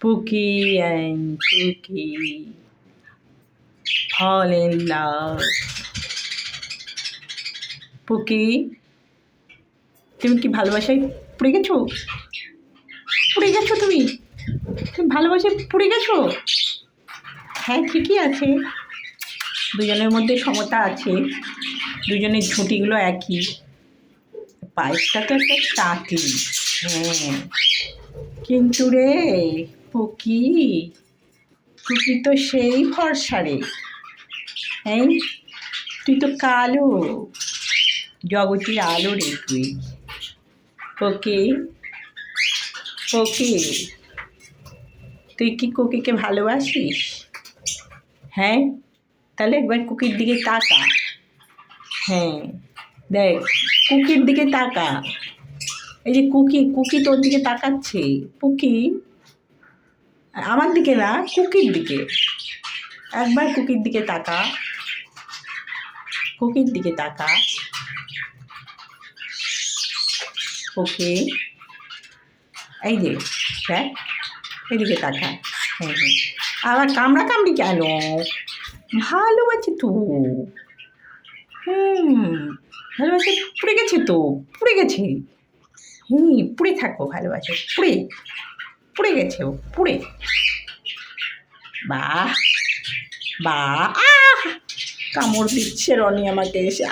Pookie and Cookie fall in love. Pookie, তুমি কি ভালোবাসায় পড়ে গেছো? পড়ে গেছো তুমি? তুমি ভালোবাসায় পড়ে গেছো? হ্যাঁ, ঠিকই আছে। দুজনের মধ্যে সমতা আছে, দুজনের ঝুঁটিগুলো একই। পায়েসটা তো একটা টাকলি। হ্যাঁ, কিন্তু রে পুকি, পুকি তো সেই ভরসা রে। হ্যাঁ, তুই তো কালো, জগতের আলো রে তুই। ওকে ওকে, তুই কি কুকিকে ভালোবাসিস? হ্যাঁ, তাহলে একবার কুকির দিকে তাকা। হ্যাঁ, দেখ, কুকির দিকে তাকা। এই যে কুকি, কুকি তোর দিকে তাকাচ্ছে। কুকি, আমার দিকে না, কুকির দিকে। একবার কুকির দিকে তাকা, কুকির দিকে তাকা। ওকে, এই যে দেখ, এদিকে তাকা। হ্যাঁ হ্যাঁ, আবার কামড়া কামড়ি কেন? ভালোবাসে তো। ভালোবাসে, পুড়ে গেছে তো, পুড়ে গেছে। পুড়ে থাকো, ভালোবাসে পুড়ে, পুড়ে গেছে ও, পুড়ে। বাহ বাহ, কামড় দিচ্ছে রনি আমাকে এসে।